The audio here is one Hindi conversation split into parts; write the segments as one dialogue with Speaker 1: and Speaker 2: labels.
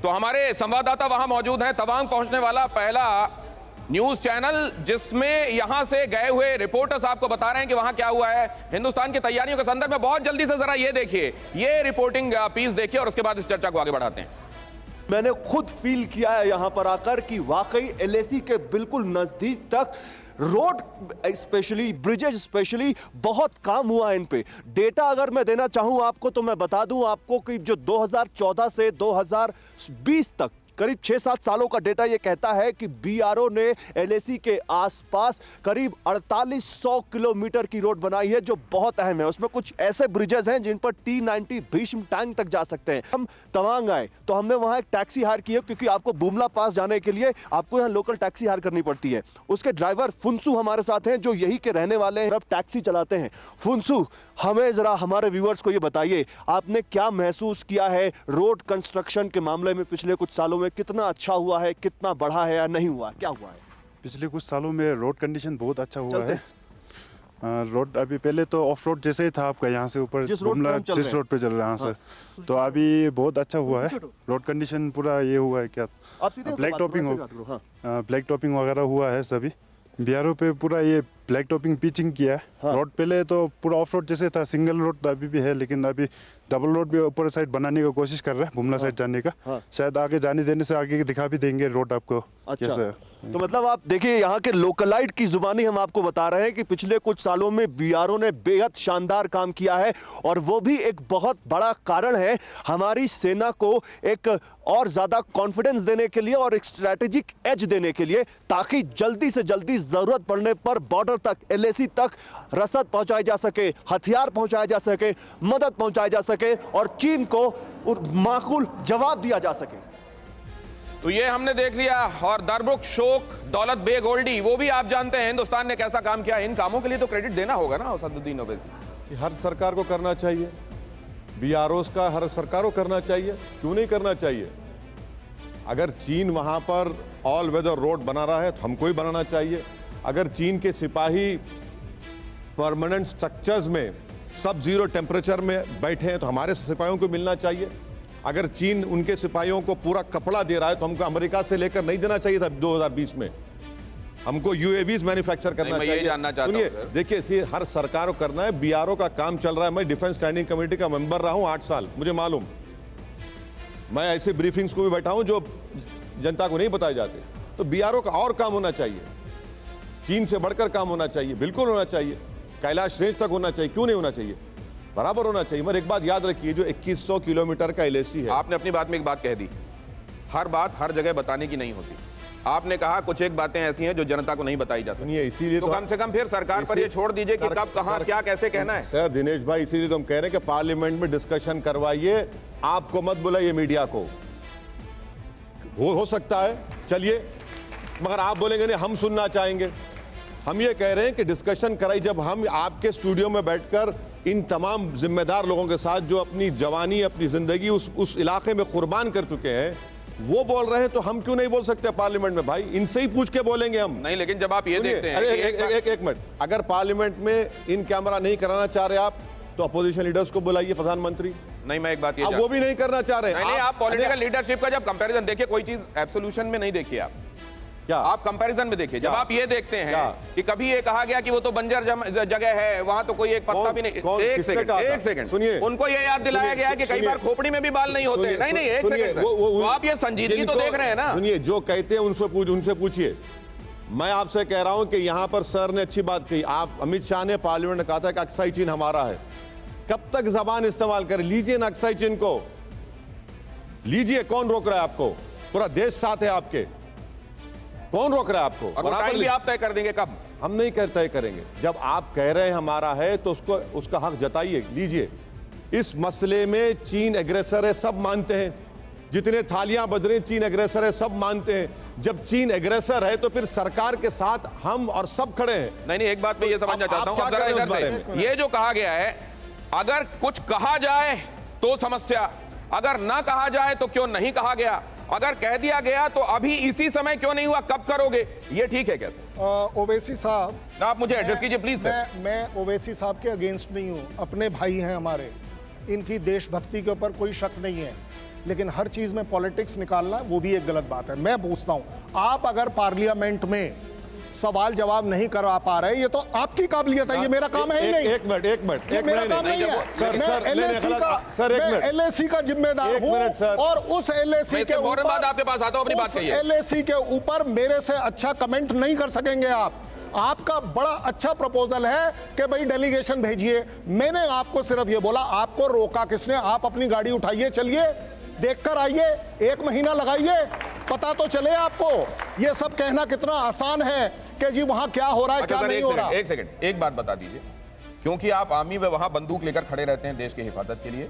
Speaker 1: तो हमारे संवाददाता वहां मौजूद हैं। तवांग पहुंचने वाला पहला न्यूज चैनल जिसमें यहां से गए हुए रिपोर्टर्स आपको बता रहे हैं कि वहां क्या हुआ है। हिंदुस्तान की तैयारियों के संदर्भ में बहुत जल्दी से जरा ये देखिए, ये रिपोर्टिंग पीस देखिए और उसके बाद इस चर्चा को आगे बढ़ाते हैं।
Speaker 2: मैंने खुद फील किया है यहां पर आकर कि वाकई एलएसी के बिल्कुल नजदीक तक रोड स्पेशली ब्रिजेज स्पेशली बहुत काम हुआ है इन पे। डेटा अगर मैं देना चाहूं आपको तो मैं बता दूं आपको कि जो 2014 से 2020 तक करीब 6-7 सालों का डेटा यह कहता है कि बीआरओ ने एलएसी के आसपास करीब 4800 किलोमीटर की रोड बनाई है, जो बहुत अहम है। उसमें कुछ ऐसे ब्रिजेस हैं जिन पर T90 भीष्म टैंक तक जा सकते हैं। हम तवांग आए तो हमने वहां एक टैक्सी हायर की है, क्योंकि आपको बुमला पास जाने के लिए आपको यहाँ लोकल टैक्सी हायर करनी पड़ती है। उसके ड्राइवर फुनसु हमारे साथ हैं, जो यही के रहने वाले हैं, अब टैक्सी चलाते हैं। फुनसु, हमें जरा हमारे व्यूअर्स को ये बताइए, आपने क्या महसूस किया है रोड कंस्ट्रक्शन के मामले में पिछले कुछ सालों में? कितना अच्छा हुआ है, कितना बढ़ा है या नहीं हुआ, क्या हुआ है?
Speaker 3: पिछले कुछ सालों में रोड कंडीशन बहुत अच्छा हुआ है। रोड अभी पहले तो ऑफ रोड जैसे ही था आपका, यहाँ से ऊपर जिस रोड पे चल रहा है सर, तो अभी बहुत अच्छा हुआ है। रोड कंडीशन पूरा ये हुआ है, क्या ब्लैक टॉपिंग वगैरह हुआ है सभी। बीआरओ पे पूरा ये ब्लैक टॉपिंग पिचिंग किया है। रोड पहले तो पूरा ऑफ रोड जैसे था, सिंगल रोड तो अभी भी है, लेकिन अभी डबल रोड भी ऊपर साइड बनाने की कोशिश कर रहे हैं, बुमला साइड जाने का। शायद आगे जाने देने से आगे दिखा भी देंगे रोड आपको।
Speaker 2: अच्छा, तो मतलब आप देखिए यहाँ के लोकलाइट की जुबानी हम आपको बता रहे हैं कि पिछले कुछ सालों में बीआरओ ने बेहद शानदार काम किया है, और वो भी एक बहुत बड़ा कारण है हमारी सेना को एक और ज्यादा कॉन्फिडेंस देने के लिए और एक स्ट्रैटेजिक एज देने के लिए, ताकि जल्दी से जल्दी जरूरत पड़ने पर बॉर्डर तक, एलएसी तक रसद पहुंचाई जा सके, हथियार पहुंचाया जा सके, मदद पहुंचाई जा सके, और चीन को माकूल जवाब दिया जा सके।
Speaker 1: तो ये हमने देख लिया। और दरबुक, शोक, दौलत बेग ओल्डी, वो भी आप जानते हैं हिंदुस्तान ने कैसा काम किया। इन कामों के लिए तो क्रेडिट देना होगा ना असदुद्दीन ओवैसी?
Speaker 4: हर सरकार को करना चाहिए, बीआरओस का हर सरकार को करना चाहिए, क्यों नहीं करना चाहिए? अगर चीन वहां पर ऑल वेदर रोड बना रहा है तो हमको ही बनाना चाहिए। अगर चीन के सिपाही परमानेंट स्ट्रक्चर्स में सब जीरो टेम्परेचर में बैठे हैं तो हमारे सिपाहियों को मिलना चाहिए। अगर चीन उनके सिपाहियों को पूरा कपड़ा दे रहा है तो हमको अमेरिका से लेकर नहीं देना चाहिए था 2020 में। हमको यूएवीज मैन्युफैक्चर करना चाहिए। सुनिए, देखिए, इसे हर सरकार को करना है। बीआरओ का काम चल रहा है। मैं डिफेंस स्टैंडिंग कमेटी का मेंबर रहा हूं 8 साल, मुझे मालूम। मैं ऐसे ब्रीफिंग्स को भी बैठा हूं जो जनता को नहीं बताए जाते। तो बीआरओ का और काम होना चाहिए, चीन से बढ़कर काम होना चाहिए, बिल्कुल होना चाहिए। कैलाश रेंज तक होना चाहिए, क्यों नहीं होना चाहिए? बराबर होना चाहिए। मगर एक बात याद रखिए, जो 2100 किलोमीटर का एलएसी है।
Speaker 1: आपने अपनी बात में एक बात कह दी, हर बात हर जगह बताने की नहीं होती। आपने कहा कुछ एक बातें ऐसी हैं जो जनता को नहीं बताई जा सकती,
Speaker 4: इसीलिए
Speaker 1: तो कम से कम फिर सरकार पर ये छोड़ दीजिए कि कब, कहां, क्या, कैसे कहना है।
Speaker 4: सर दिनेश भाई, इसीलिए तो हम कह रहे हैं कि पार्लियामेंट में डिस्कशन करवाइए, आपको मत बुलाइए मीडिया को। हो सकता है, चलिए, मगर आप बोलेंगे नहीं, हम सुनना चाहेंगे। हम ये कह रहे हैं कि डिस्कशन कराई। जब हम आपके स्टूडियो में बैठकर इन तमाम जिम्मेदार लोगों के साथ जो अपनी जवानी, अपनी जिंदगी उस इलाके में कुर्बान कर चुके हैं, वो बोल रहे हैं, तो हम क्यों नहीं बोल सकते पार्लियामेंट में? भाई, इनसे ही पूछ के बोलेंगे हम।
Speaker 1: नहीं, लेकिन जब आप ये देखते हैं,
Speaker 4: एक मिनट, अगर पार्लियामेंट में इन कैमरा नहीं कराना चाह रहे आप, तो अपोजिशन लीडर्स को बुलाइए, प्रधानमंत्री।
Speaker 1: नहीं, मैं एक बात ये,
Speaker 4: वो भी नहीं करना चाह रहे।
Speaker 1: नहीं, आप पॉलिटिकल लीडरशिप का जब कंपैरिजन देखिए, कोई चीज एब्सोल्यूशन में नहीं देखिए आप, क्या आप कंपैरिजन में देखिए। जब आप ये देखते हैं कि कभी ये कहा गया कि वो तो बंजर जगह है, वहां तो कोई एक पत्ता भी नहीं। एक सेकंड सुनिए, उनको ये याद दिलाया गया है कि कई बार खोपड़ी में भी बाल नहीं होते। नहीं, एक सेकंड, तो आप ये संजीदगी तो देख रहे हैं ना।
Speaker 4: सुनिए, जो कहते हैं उनसे पूछिए। मैं आपसे कह रहा हूं कि यहां पर सर ने अच्छी बात कही। आप, अमित शाह ने पार्लियामेंट में कहा था कि अक्साई चीन हमारा है। कब तक जबान इस्तेमाल करें? लीजिए ना अक्साई चीन को, लीजिए। कौन रोक रहा है आपको? पूरा देश साथ है आपके, कौन रोक रहा है आपको?
Speaker 1: और टाइम भी आप तय कर देंगे कब?
Speaker 4: हम नहीं तय करेंगे। जब आप कह रहे हैं हमारा है तो उसका हक जताइए, लीजिए। इस मसले में चीन एग्रेसर है, सब मानते हैं। जितने थालियां बज रही, चीन एग्रेसर है, सब मानते हैं। जब चीन एग्रेसर है तो फिर सरकार के साथ हम और सब खड़े हैं।
Speaker 1: नहीं, एक बात मैं ये समझना चाहता हूं, ये जो कहा गया है, अगर कुछ कहा जाए तो समस्या, अगर ना कहा जाए तो क्यों नहीं कहा गया, अगर कह दिया गया तो अभी इसी समय क्यों नहीं हुआ, कब करोगे, ये ठीक है कैसे?
Speaker 5: ओवैसी साहब,
Speaker 1: आप मुझे एड्रेस कीजिए प्लीज सर।
Speaker 5: मैं ओवैसी साहब के अगेंस्ट नहीं हूं, अपने भाई हैं हमारे, इनकी देशभक्ति के ऊपर कोई शक नहीं है। लेकिन हर चीज में पॉलिटिक्स निकालना वो भी एक गलत बात है। मैं पूछता हूं, आप अगर पार्लियामेंट में सवाल जवाब नहीं करवा पा रहे, ये तो आपकी काबिलियत है, ये मेरा काम है ही नहीं।
Speaker 4: एक मिनट
Speaker 5: ये मेरा काम नहीं है।
Speaker 4: सर
Speaker 5: मैं LAC का जिम्मेदार हूं और उस LAC के
Speaker 1: फौरन बाद आपके पास आता हूं, अपनी बात कहिए।
Speaker 5: LAC के ऊपर मेरे से अच्छा कमेंट नहीं कर सकेंगे आप। आपका बड़ा अच्छा प्रपोजल है कि भाई डेलीगेशन भेजिए। मैंने आपको सिर्फ ये बोला, आपको रोका किसने? आप अपनी गाड़ी उठाइए, चलिए, देखकर आइए, 1 महीना लगाइए, पता तो चले आपको। ये सब कहना कितना आसान है कि जी वहां क्या हो रहा है, क्या नहीं हो रहा।
Speaker 1: एक सेकंड, एक बात बता दीजिए, क्योंकि आप आर्मी में वहां बंदूक लेकर खड़े रहते हैं देश की हिफाजत के लिए,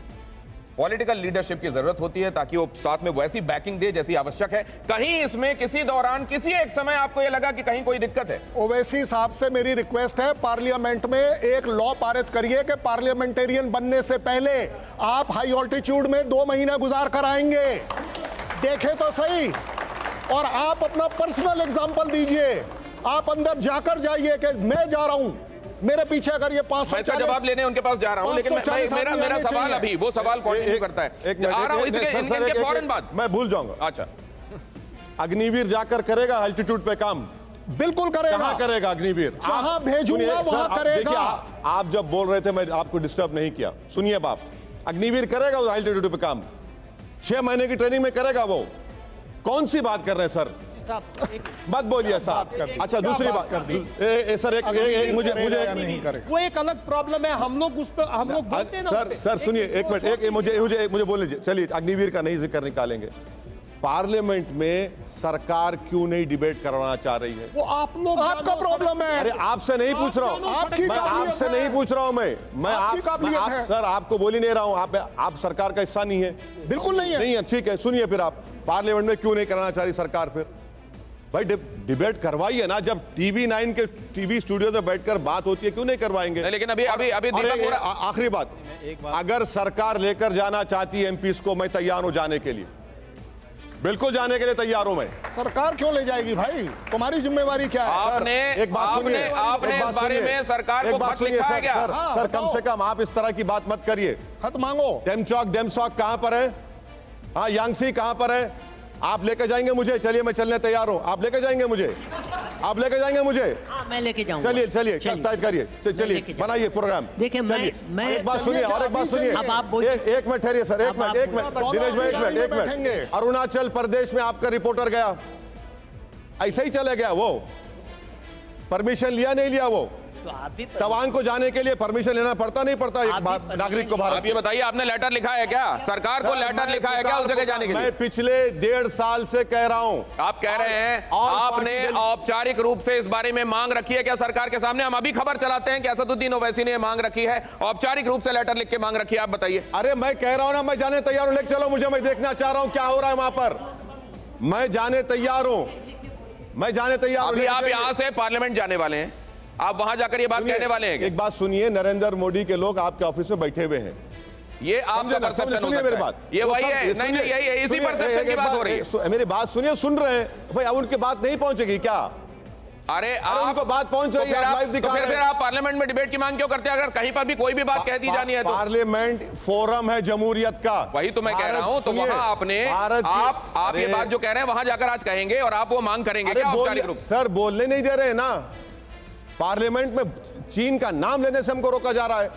Speaker 1: पॉलिटिकल लीडरशिप की जरूरत होती है ताकि वो साथ में वैसी बैकिंग दे जैसी आवश्यक है। कहीं इसमें किसी दौरान किसी एक समय आपको ये लगा कि कहीं कोई दिक्कत है?
Speaker 5: ओवैसी साहब से मेरी रिक्वेस्ट है, पार्लियामेंट में एक लॉ पारित करिए कि पार्लियामेंटेरियन बनने से पहले आप हाई ऑल्टीट्यूड में 2 महीने गुजार कर आएंगे। देखे तो सही। और आप अपना पर्सनल एग्जाम्पल दीजिए, आप अंदर जाकर जाइए कि मैं जा रहा हूं, मेरे पीछे अगर ये 540
Speaker 1: जवाब लेने उनके पास जा रहा हूं, लेकिन मेरा सवाल अभी वो सवाल कंटिन्यू करता है। आ रहा हूं इसके फौरन बाद।
Speaker 4: मैं भूल जाऊंगा।
Speaker 1: अच्छा,
Speaker 4: अग्निवीर जाकर करेगा अल्टीट्यूड पे काम?
Speaker 5: बिल्कुल करेगा।
Speaker 4: कहां करेगा अग्निवीर?
Speaker 5: जहां भेजूंगा वहां करेगा।
Speaker 4: आप जब बोल रहे थे मैं आपको डिस्टर्ब नहीं किया, सुनिए बाप, अग्निवीर करेगा उस अल्टीट्यूड पे काम? 6 महीने की ट्रेनिंग में करेगा वो? कौन सी बात कर रहे हैं सर? मत बोलिए साहब। अच्छा, दूसरी बात सर, एक मुझे
Speaker 6: वो एक अलग प्रॉब्लम है, हम लोग उस पर हम लोग बोलते हैं ना।
Speaker 4: सर सुनिए, एक मिनट, मुझे बोलने दीजिए। चलिए, अग्निवीर का नहीं जिक्र निकालेंगे। पार्लियामेंट में सरकार क्यों नहीं डिबेट करवाना चाह रही है?
Speaker 6: वो आप लोग,
Speaker 5: आपका प्रॉब्लम है।
Speaker 4: अरे आपसे नहीं पूछ रहा हूँ, मैं आपसे नहीं पूछ रहा हूँ, मैं आप सर आपको बोल ही नहीं रहा हूँ। आप सरकार का हिस्सा नहीं है।
Speaker 5: बिल्कुल नहीं है।
Speaker 4: नहीं है, ठीक है। सुनिए, फिर आप पार्लियामेंट में क्यों नहीं कराना चाह रही सरकार? फिर भाई डिबेट करवाइए ना। जब TV9 के टीवी स्टूडियो में बैठकर बात होती है, क्यों नहीं करवाएंगे?
Speaker 1: नहीं, लेकिन अभी
Speaker 4: आखिरी बात, अगर सरकार लेकर जाना चाहती है MPs को, मैं तैयार हूं जाने के लिए, बिल्कुल जाने के लिए तैयार हूं मैं।
Speaker 5: सरकार क्यों ले जाएगी भाई? तुम्हारी जिम्मेवारी क्या है?
Speaker 1: आपने
Speaker 4: एक बात सुनिए,
Speaker 1: आपने इस बारे में सरकार को खत लिखा है क्या?
Speaker 4: सर कम से कम आप इस तरह की बात मत करिए।
Speaker 5: खत मांगो।
Speaker 4: डेमसॉक कहां पर है? हाँ, यांगसी कहां पर है? आप लेके जाएंगे मुझे? चलिए, मैं चलने तैयार हूं। आप लेके जाएंगे मुझे? आप लेके जाएंगे मुझे?
Speaker 7: मैं लेके जाऊंगा।
Speaker 4: चलिए तय करिए, चलिए बनाइए प्रोग्राम।
Speaker 7: देखिए, मैं
Speaker 4: एक बात सुनिए, और एक बात सुनिए।
Speaker 7: अब आप बोलिए।
Speaker 4: एक मिनट ठहरिए सर, एक मिनट दिनेश भाई, एक मिनट। अरुणाचल प्रदेश में आपका रिपोर्टर गया, ऐसे ही चले गया वो? परमिशन लिया नहीं लिया? वो तवांग को जाने के लिए परमिशन लेना पड़ता नहीं पड़ता एक नागरिक को? भारत,
Speaker 1: आप ये बताइए, आपने लेटर लिखा है क्या? सरकार को लेटर लिखा है क्या उस जगह जाने के लिए?
Speaker 4: मैं पिछले 1.5 साल से कह रहा हूं।
Speaker 1: आप कह रहे हैं आपने औपचारिक रूप से इस बारे में मांग रखी है क्या सरकार के सामने? हम अभी खबर चलाते हैं कि असदुद्दीन ओवैसी ने मांग रखी है, औपचारिक रूप से लेटर लिख के मांग रखी है, आप बताइए।
Speaker 4: अरे मैं कह रहा हूं ना, मैं जाने तैयार हूं, लेके चलो मुझे, मैं देखना चाह रहा हूं क्या हो रहा है वहां पर। मैं जाने तैयार हूं, मैं जाने तैयार हूं।
Speaker 1: अभी आप यहां से पार्लियामेंट जाने वाले हैं, आप वहां जाकर ये बात कहने वाले हैं?
Speaker 4: एक बात सुनिए, नरेंद्र मोदी के लोग आपके ऑफिस में बैठे हुए हैं,
Speaker 1: ये आपका परसेप्शन
Speaker 4: सुनिए मेरी बात।
Speaker 1: ये वही है? नहीं, यही है, इसी परसेप्शन की बात हो रही है।
Speaker 4: मेरी बात सुनिए, सुन रहे हैं भाई, अब उनकी बात नहीं पहुंचेगी क्या?
Speaker 1: अरे
Speaker 4: उनको बात पहुंच रही है, आप लाइव दिखा रहे हैं।
Speaker 1: फिर आप पार्लियामेंट में डिबेट की मांग क्यों करते हैं अगर कहीं पर भी कोई भी बात कह दी जानी है तो?
Speaker 4: पार्लियामेंट फोरम है जमहूरियत का।
Speaker 1: वही तो मैं कह रहा हूं, तो वहां आपने आप ये बात जो कह रहे हैं वहां जाकर आज कहेंगे और आप वो मांग करेंगे क्या औपचारिक रूप?
Speaker 4: सर बोलने नहीं दे रहे ना। पार्लियामेंट में चीन का नाम लेने से हमको रोका जा रहा है।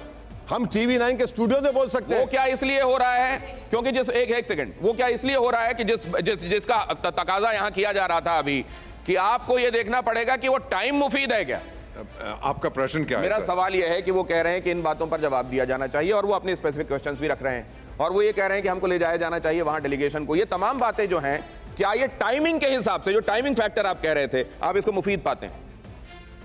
Speaker 4: हम TV9 के स्टूडियो से बोल सकते हैं।
Speaker 1: वो क्या इसलिए हो रहा है क्योंकि एक सेकंड, वो क्या इसलिए हो रहा है कि जिसका तकाजा यहां किया जा रहा था अभी कि आपको यह देखना पड़ेगा कि वो टाइम मुफीद है क्या?
Speaker 8: आपका प्रश्न क्या है?
Speaker 1: मेरा सवाल यह है कि वो कह रहे हैं कि इन बातों पर जवाब दिया जाना चाहिए और वो अपने स्पेसिफिक क्वेश्चंस भी रख रहे हैं और वो ये कह रहे हैं कि हमको ले जाया जाना चाहिए वहां डेलीगेशन को। ये तमाम बातें जो हैं, क्या ये टाइमिंग के हिसाब से, जो टाइमिंग फैक्टर आप कह रहे थे, आप इसको मुफीद पाते हैं?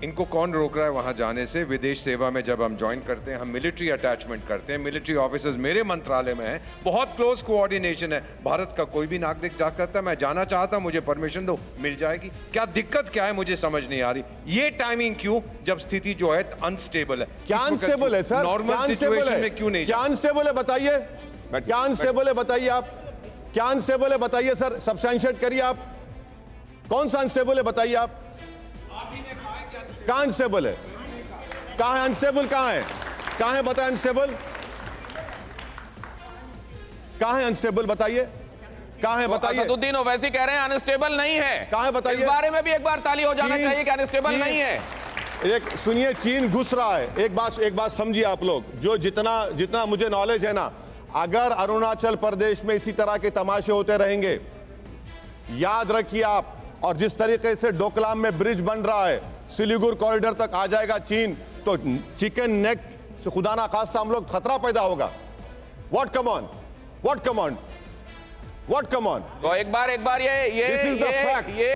Speaker 8: इनको कौन रोक रहा है वहां जाने से? विदेश सेवा में जब हम ज्वाइन करते हैं, हम मिलिट्री अटैचमेंट करते हैं, मिलिट्री ऑफिसर्स मेरे मंत्रालय में है, बहुत क्लोज कोऑर्डिनेशन है। भारत का कोई भी नागरिक जा सकता है, मैं जाना चाहता हूं, मुझे परमिशन दो, मिल जाएगी। क्या दिक्कत क्या है मुझे समझ नहीं आ रही। ये टाइमिंग क्यों, जब स्थिति जो है अनस्टेबल है?
Speaker 4: क्या अनस्टेबल है सर?
Speaker 8: नॉर्मल सिचुएशन में क्यों नहीं?
Speaker 4: क्या अनस्टेबल है बताइए? क्या अनस्टेबल है बताइए? आप क्या अनस्टेबल है बताइए सर? सब्सटेंशिएट करिए आप। कौन सा अनस्टेबल है बताइए आप? कहां अनस्टेबल है? कहां है अनस्टेबल? कहां है? कहां है बताएं अनस्टेबल? कहां है अनस्टेबल बताइए? कहाँ है बताइए।
Speaker 1: असदुद्दीन ओवैसी कह रहे हैं अनस्टेबल नहीं है।
Speaker 4: कहाँ है बताइए।
Speaker 1: इस बारे में भी एक बार ताली हो जाना चाहिए कि अनस्टेबल नहीं है।
Speaker 4: एक सुनिए, चीन घुस रहा है। एक बात समझिए आप लोग, जो जितना मुझे नॉलेज है ना, अगर अरुणाचल प्रदेश में इसी तरह के तमाशे होते रहेंगे, याद रखिए आप, और जिस तरीके से डोकलाम में ब्रिज बन रहा है, सिलीगुड़ी कॉरिडोर तक आ जाएगा चीन, तो चिकन नेक से खुदा ना खास्ता हम लोग खतरा पैदा होगा। What come on.
Speaker 1: तो एक बार
Speaker 4: This is the fact.
Speaker 1: ये